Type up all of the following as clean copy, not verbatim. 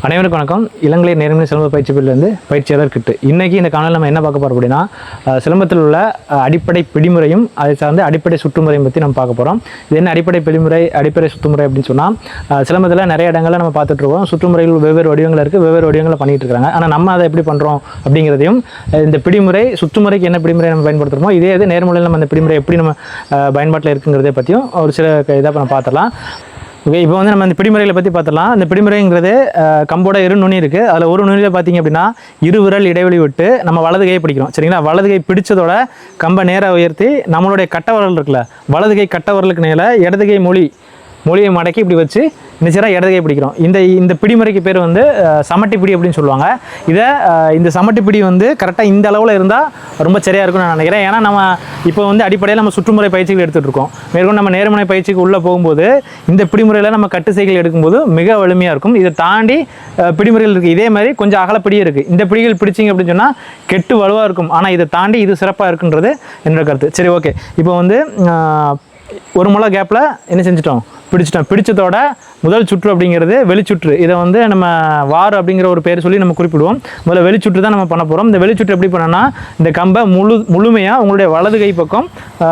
அனைவருக்கும் வணக்கம். இளங்கலை நேர்முறை சிலம்ப பயிற்சி பிரிவிலிருந்து பயிற்சியாளர் கிட்டு. இன்றைக்கி இந்த காணொலியில் நம்ம என்ன பார்க்க போகிறோம் அப்படின்னா, சிலம்பத்தில் உள்ள அடிப்படை பிடிமுறையும் அதை சார்ந்து அடிப்படை சுற்றுமுறையும் பற்றி நம்ம பார்க்க போகிறோம். இது என்ன அடிப்படை பிடிமுறை, அடிப்படை சுற்றுமுறை அப்படின்னு சொன்னால், சிலம்பத்தில் நிறைய இடங்களில் நம்ம பார்த்துட்ருக்கோம். சுற்றுமுறைகள் வெவ்வேறு வடிவங்கள் இருக்குது, வெவ்வேறு வடிவங்களில் பண்ணிகிட்டு இருக்காங்க. ஆனால் நம்ம அதை எப்படி பண்ணுறோம் அப்படிங்கிறதையும், இந்த பிடிமுறை சுற்றுமுறைக்கு என்ன பிடிமுறை நம்ம பயன்படுத்துகிறோமோ, இதே இது நேர்முறையில் நம்ம அந்த பிடிமுறை எப்படி நம்ம பயன்பாட்டில் இருக்குங்கிறதை பற்றியும் ஒரு சில இதாக நம்ம பார்த்துடலாம். ஓகே, இப்போ வந்து நம்ம இந்த பிடிமுறைகளை பற்றி பார்த்துடலாம். இந்த பிடிமுறைங்கிறது கம்போட இரு நுனி இருக்குது. அதில் ஒரு நுனியில் பார்த்திங்க அப்படின்னா விரல் இடைவெளி விட்டு நம்ம வலது கையை பிடிக்கிறோம். சரிங்களா? வலது கை பிடிச்சதோட கம்பை நேராக உயர்த்தி நம்மளுடைய கட்டவரல் இருக்குல்ல, வலது கை கட்டவரலுக்கு நேர இடது கை மொழியை மடக்கி இப்படி வச்சு நிச்சயமாக இடது கை பிடிக்கிறோம். இந்த பிடிமுறைக்கு பேர் வந்து சமட்டி பிடி அப்படின்னு சொல்லுவாங்க. இந்த சமட்டி பிடி வந்து கரெக்டாக இந்த அளவில் இருந்தால் ரொம்ப சரியாக இருக்கும்னு நான் நினைக்கிறேன். ஏன்னா நம்ம இப்போ வந்து அடிப்படையில் நம்ம சுற்றுமுறை பயிற்சிகள் எடுத்துகிட்டு இருக்கோம். மேற்கொண்டு நம்ம நேர்முறை பயிற்சிக்கு உள்ளே போகும்போது இந்த பிடிமுறையில் நம்ம கட்டு செய்கள் எடுக்கும்போது மிக வலிமையாக இருக்கும். இதை தாண்டி பிடிமுறைகள் இருக்குது. இதே மாதிரி கொஞ்சம் அகலப்பிடியும் இருக்குது. இந்த பிடிகள் பிடிச்சிங்க அப்படின்னு சொன்னால் கெட்டு வலுவாக இருக்கும். ஆனால் இதை தாண்டி இது சிறப்பாக இருக்குன்றது என்னோட கருத்து. சரி, ஓகே. இப்போ வந்து ஒரு முளை கேப்பில் என்ன செஞ்சிட்டோம், பிடிச்சதோட முதல் சுற்று அப்படிங்கிறது வெளிச்சுற்று. இதை வந்து நம்ம வார் அப்படிங்கிற ஒரு பேர் சொல்லி நம்ம குறிப்பிடுவோம். முதல்ல வெளிச்சுற்று தான் நம்ம பண்ண போகிறோம். இந்த வெளிச்சுற்று எப்படி பண்ணோன்னா, இந்த கம்பை முழுமையாக உங்களுடைய வலது கை பக்கம்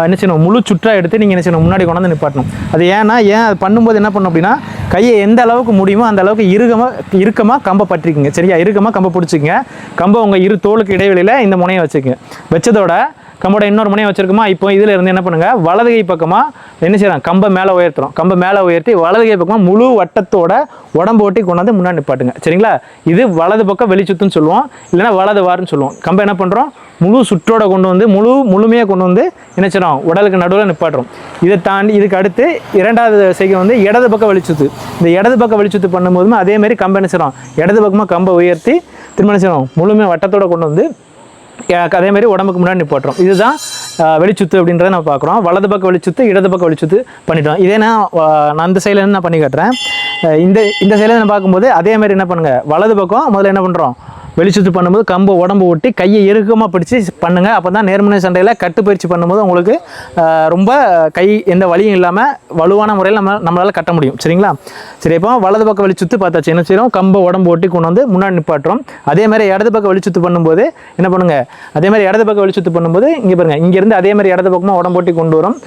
என்ன செய்யணும், முழு சுற்றாக எடுத்து நீங்கள் என்ன செய்யணும், முன்னாடி கொண்டாந்து நிப்பாட்டணும். அது அது பண்ணும்போது என்ன பண்ணணும் அப்படின்னா, கையை எந்த அளவுக்கு முடியுமோ அந்த அளவுக்கு இறுக்கமாக கம்பை பற்றிக்குங்க. சரியா? இறுக்கமாக கம்பை பிடிச்சிக்கங்க. கம்பை உங்கள் இரு தோளுக்கு இடைவெளியில் இந்த முனையை வச்சுக்கங்க. வச்சதோட கம்போட இன்னொரு முனையை வச்சிருக்குமா, இப்போ இதில் இருந்து என்ன பண்ணுங்கள், வலது கை பக்கமாக என்ன செய்யலாம், கம்பை மேலே உயர்த்துறோம். கம்பை மேலே உயர்த்தி வலது கை பக்கமாக முழு வட்டத்தோட உடம்பு ஓட்டி கொண்டாந்து முன்னாடி நிப்பாட்டுங்க. சரிங்களா? இது வலது பக்கம் வெளிச்சுத்துன்னு சொல்லுவோம், இல்லைன்னா வலது வாருன்னு சொல்லுவோம். கம்பை என்ன பண்ணுறோம், முழு சுற்றோட கொண்டு வந்து முழுமையாக கொண்டு வந்து என்ன செய்யறோம், உடலுக்கு நடுவில் நிப்பாட்டுறோம். இதை தாண்டி இதுக்கு அடுத்து இரண்டாவது செய்கை வந்து இடது பக்கம் வெளிச்சுத்து. இந்த இடது பக்கம் வெளிச்சுத்து பண்ணும்போதுமே அதேமாதிரி கம்பை என்ன செய்யறோம், இடது பக்கமாக கம்பை உயர்த்தி திரும்ப என்ன செய்யறோம், முழுமையாக வட்டத்தோட கொண்டு வந்து அதே மாதிரி உடம்புக்கு முன்னாடி நிப்பாட்டுறோம். இதுதான் வெளிச்சுத்து அப்படின்றத நம்ம பார்க்குறோம். வலது பக்கம் வெளிச்சுத்து, இடது பக்கம் வெளிச்சுத்து பண்ணிட்டோம். இதே நான் அந்த சைடில் நான் பண்ணி காட்டுறேன். இந்த சைடில் நான் பார்க்கும்போது அதே மாதிரி என்ன பண்ணுங்கள், வலது பக்கம் முதல்ல என்ன பண்ணுறோம், வெளிச்சுத்து பண்ணும்போது கம்பை உடம்பு ஒட்டி கையை இறுக்கமாக பிடிச்சி பண்ணுங்கள். அப்போ தான் நேர்முனை சண்டையில் கட்டு பயிற்சி பண்ணும்போது உங்களுக்கு ரொம்ப கை எந்த வலியும் இல்லாமல் வலுவான முறையில் நம்மளால் கட்ட முடியும். சரிங்களா? சரி, இப்போ வலது பக்கம் வெளிச்சுத்து பார்த்தாச்சு. என்ன செய்கிறோம், கம்பை உடம்பு ஒட்டி கொண்டு வந்து முன்னாடி நிப்பாட்டுறோம். அதே மாதிரி இடது பக்கம் வெளிச்சுத்து பண்ணும்போது என்ன பண்ணுங்கள், அதே மாதிரி இடது பக்கம் வெளிச்சுத்து பண்ணும்போது இங்கே பாருங்கள், இங்கேருந்து அதே மாதிரி இடது பக்கமாக உடம்பு ஒட்டி கொண்டு வரும்.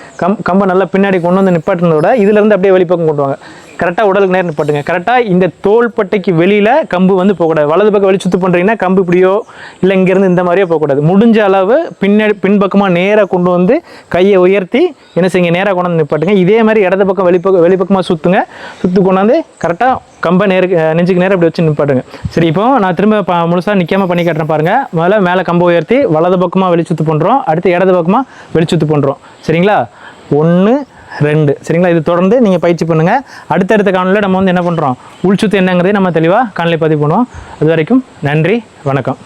கம்பை நல்லா பின்னாடி கொண்டு வந்து நிப்பாட்டினதோட இதிலேருந்து அப்படியே வெளிப்பக்கம் கொண்டு வாங்க. கரெக்டாக உடலுக்கு நேரம் நிப்பாட்டுங்க. கரெக்டாக இந்த தோள்பட்டைக்கு வெளியில் கம்பு வந்து போகக்கூடாது. வலது பக்கம் வெளிச்சுத்து பண்ணுறீங்கன்னா கம்பு இப்படியோ இல்லை இங்கேருந்து இந்த மாதிரியோ போகக்கூடாது. முடிஞ்ச அளவு பின்பக்கமாக நேராக கொண்டு வந்து கையை உயர்த்தி என்ன செய்யுங்க, நேராக கொண்டு வந்து நிப்பாட்டுங்க. இதே மாதிரி இடது பக்கம் வெளிப்பக்கமாக சுற்றுங்க. கொண்டாந்து கரெக்டாக கம்பை நெஞ்சுக்கு நேரம் இப்படி வச்சு நிப்பாட்டுங்க. சரி, இப்போ நான் திரும்ப முழுசாக நிற்காமல் பண்ணி காட்டுறேன் பாருங்கள். முதல்ல மேலே கம்பை உயர்த்தி வலது பக்கமாக வெளிச்சுத்து பண்ணுறோம். அடுத்து இடது பக்கமாக வெளிச்சுத்து பண்ணுறோம். சரிங்களா? 1 2. சரிங்களா? இது தொடர்ந்து நீங்கள் பயிற்சி பண்ணுங்கள். அடுத்தடுத்த காணொலியில் நம்ம வந்து என்ன பண்ணுறோம், உள்சுத்து என்னங்கிறதே நம்ம தெளிவாக காணொலி பதிவு பண்ணுவோம். அது வரைக்கும் நன்றி, வணக்கம்.